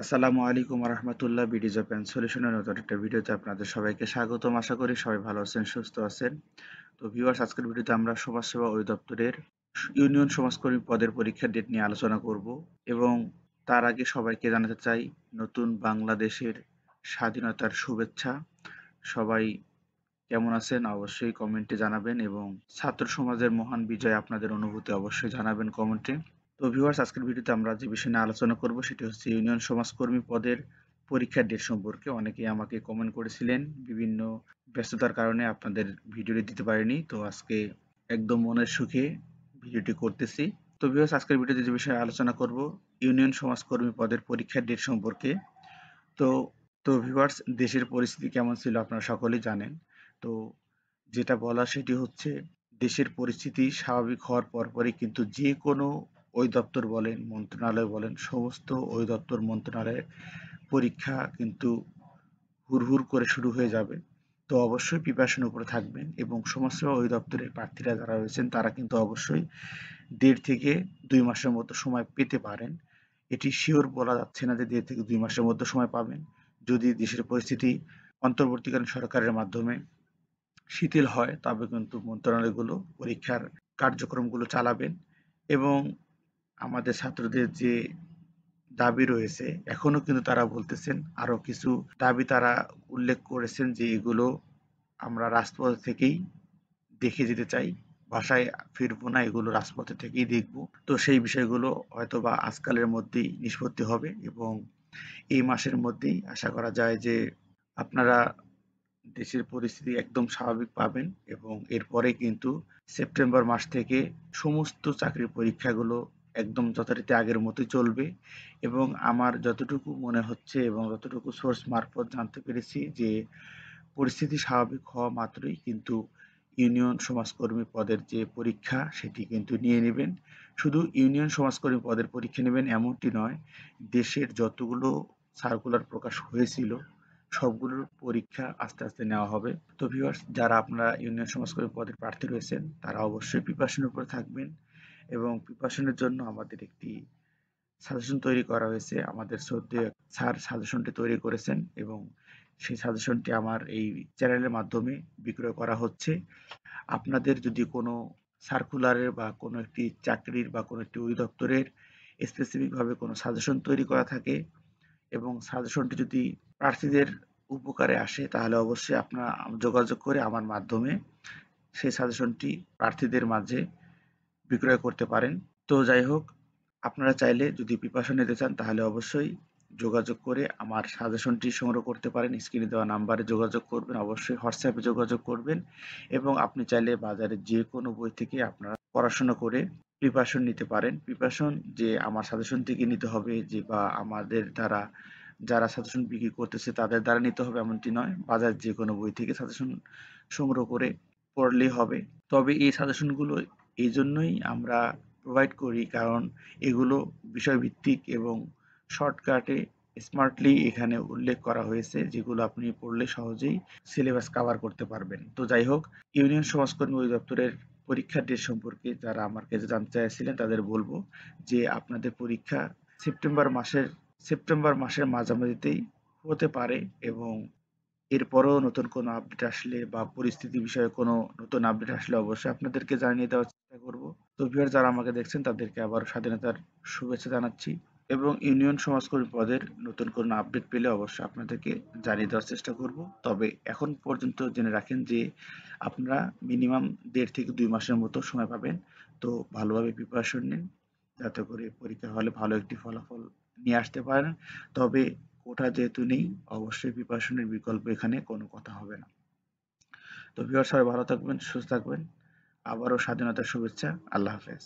আসসালামু আলাইকুম রহমতুল্লাহ। বিডিজ অ্যান্ড সলিউশনের নতুন একটা ভিডিওতে আপনাদের সবাইকে স্বাগতম। আশা করি সবাই ভালো আছেন, সুস্থ আছেন। তো ভিউয়ার্স, আজকের ভিডিওতে আমরা সমাজসেবা অধিদপ্তরের ইউনিয়ন সমাজকর্মী পদের পরীক্ষার ডেট নিয়ে আলোচনা করব এবং তার আগে সবাইকে জানাতে চাই নতুন বাংলাদেশের স্বাধীনতার শুভেচ্ছা। সবাই কেমন আছেন অবশ্যই কমেন্টে জানাবেন এবং ছাত্র সমাজের মহান বিজয় আপনাদের অনুভূতি অবশ্যই জানাবেন কমেন্টে। তো ভিউয়ার্স, আজকের ভিডিওতে আমরা যে বিষয় নিয়ে আলোচনা করব সেটি হচ্ছে ইউনিয়ন সমাজকর্মী পদের পরীক্ষার ডেট সম্পর্কে। অনেকেই আমাকে কমেন্ট করেছিলেন, বিভিন্ন ব্যস্ততার কারণে আপনাদের ভিডিওটি দিতে পারিনি। তো আজকে একদম মনের সুখে ভিডিওটি করতেছি। তো ভিউয়ার্স, আজকের ভিডিওতে যে বিষয়ে আলোচনা করব ইউনিয়ন সমাজকর্মী পদের পরীক্ষার ডেট সম্পর্কে। তো তো ভিউয়ার্স, দেশের পরিস্থিতি কেমন ছিল আপনারা সকলেই জানেন। তো যেটা বলা সেটি হচ্ছে, দেশের পরিস্থিতি স্বাভাবিক হওয়ার পরপরই কিন্তু যে কোনো অধিদপ্তর বলেন, মন্ত্রণালয় বলেন, সমস্ত অধিদপ্তর মন্ত্রণালয়ের পরীক্ষা কিন্তু হুড়হুড় করে শুরু হয়ে যাবে। তো অবশ্যই প্রিপারেশনের উপরে থাকবেন এবং সমাজসেবা অধিদপ্তরের প্রার্থীরা যারা রয়েছেন তারা কিন্তু অবশ্যই 1.5 থেকে 2 মাসের মতো সময় পেতে পারেন। এটি শিওর বলা যাচ্ছে না যে 1.5 থেকে 2 মাসের মধ্যে সময় পাবেন। যদি দেশের পরিস্থিতি অন্তর্বর্তীকালীন সরকারের মাধ্যমে শিথিল হয় তবে কিন্তু মন্ত্রণালয়গুলো পরীক্ষার কার্যক্রমগুলো চালাবেন এবং আমাদের ছাত্রদের যে দাবি রয়েছে এখনো কিন্তু তারা বলতেছেন, আরো কিছু দাবি তারা উল্লেখ করেছেন যে এগুলো আমরা রাজপথ থেকেই দেখে যেতে চাই, বাসায় ফিরবো না, এগুলো রাজপথে থেকেই দেখব। তো সেই বিষয়গুলো হয়তোবা আজকালের মধ্যেই নিষ্পত্তি হবে এবং এই মাসের মধ্যেই আশা করা যায় যে আপনারা দেশের পরিস্থিতি একদম স্বাভাবিক পাবেন এবং এরপরে কিন্তু সেপ্টেম্বর মাস থেকে সমস্ত চাকরির পরীক্ষাগুলো একদম যথারীতি আগের মতোই চলবে এবং আমার যতটুকু মনে হচ্ছে এবং যতটুকু সোর্স মারফত জানতে পেরেছি যে পরিস্থিতি স্বাভাবিক হওয়া মাত্রই কিন্তু ইউনিয়ন সমাজকর্মী পদের যে পরীক্ষা সেটি কিন্তু নিয়ে নেবেন। শুধু ইউনিয়ন সমাজকর্মী পদের পরীক্ষা নেবেন এমনটি নয়, দেশের যতগুলো সার্কুলার প্রকাশ হয়েছিল সবগুলোর পরীক্ষা আস্তে আস্তে নেওয়া হবে। তো ভিউয়ার্স, যারা আপনারা ইউনিয়ন সমাজকর্মী পদের প্রার্থী রয়েছেন তারা অবশ্যই প্রিপারেশনের উপরে থাকবেন এবং প্রিপারেশনের জন্য আমাদের একটি সাজেশন তৈরি করা হয়েছে। আমাদের শ্রদ্ধেয় স্যার সাজেশনটি তৈরি করেছেন এবং সেই সাজেশনটি আমার এই চ্যানেলের মাধ্যমে বিক্রয় করা হচ্ছে। আপনাদের যদি কোনো সার্কুলারের বা কোনো একটি চাকরির বা কোনো একটি অধিদপ্তরের স্পেসিফিকভাবে কোনো সাজেশন তৈরি করা থাকে এবং সাজেশনটি যদি প্রার্থীদের উপকারে আসে তাহলে অবশ্যই আপনারা যোগাযোগ করে আমার মাধ্যমে সেই সাজেশনটি প্রার্থীদের মাঝে বিক্রয় করতে পারেন। তো যাই হোক, আপনারা চাইলে যদি প্রিপারেশন নিতে চান তাহলে অবশ্যই যোগাযোগ করে আমার সাজেশনটি সংগ্রহ করতে পারেন। স্ক্রিনে দেওয়া নাম্বারে যোগাযোগ করবেন, অবশ্যই হোয়াটসঅ্যাপে যোগাযোগ করবেন এবং আপনি চাইলে বাজারে যে কোনো বই থেকে আপনারা পড়াশোনা করে প্রিপারেশন নিতে পারেন। প্রিপারেশন যে আমার সাজেশন থেকে নিতে হবে যে বা আমাদের দ্বারা যারা সাজেশন বিক্রি করতেছে তাদের দ্বারা নিতে হবে এমনটি নয়, বাজার যে কোনো বই থেকে সাজেশন সংগ্রহ করে পড়লেই হবে। তবে এই সাজেশনগুলো এই জন্যই আমরা প্রোভাইড করি কারণ এগুলো বিষয়ভিত্তিক এবং শর্টকাটে স্মার্টলি এখানে উল্লেখ করা হয়েছে যেগুলো আপনি পড়লে সহজেই সিলেবাস কভার করতে পারবেন। তো যাই হোক, ইউনিয়ন সমাজকর্মী অধিদপ্তরের পরীক্ষার ডেট সম্পর্কে যারা আমার কাছে জানতে চাইছিলেন তাদের বলবো যে আপনাদের পরীক্ষা সেপ্টেম্বর মাসের মাঝামাঝিতেই হতে পারে এবং এরপরেও নতুন কোনো আপডেট আসলে বা পরিস্থিতি বিষয়ে কোনো নতুন আপডেট আসলে অবশ্যই আপনাদেরকে জানিয়ে দেওয়ার চেষ্টা করব। তো ভিউয়ার, যারা আমাকে দেখছেন তাদেরকে আবার স্বাধীনতার শুভেচ্ছা জানাচ্ছি এবং ইউনিয়ন সমাজকর্মী পদের নতুন কোনো আপডেট পেলে অবশ্যই আপনাদেরকে জানিয়ে দেওয়ার চেষ্টা করব। তবে এখন পর্যন্ত জেনে রাখেন যে আপনারা মিনিমাম 1.5 থেকে 2 মাসের মতো সময় পাবেন। তো ভালোভাবে প্রিপারেশন নিন যাতে করে পরীক্ষা হলে ভালো একটি ফলাফল নিয়ে আসতে পারেন। তবে কোটা যেহেতু নেই, অবশ্যই প্রিপারেশনের বিকল্প এখানে কোনো কথা হবে না। তো ভিউয়ার, সবাই ভালো থাকবেন, সুস্থ থাকবেন। আবারও স্বাধীনতার শুভেচ্ছা। আল্লাহ হাফেজ।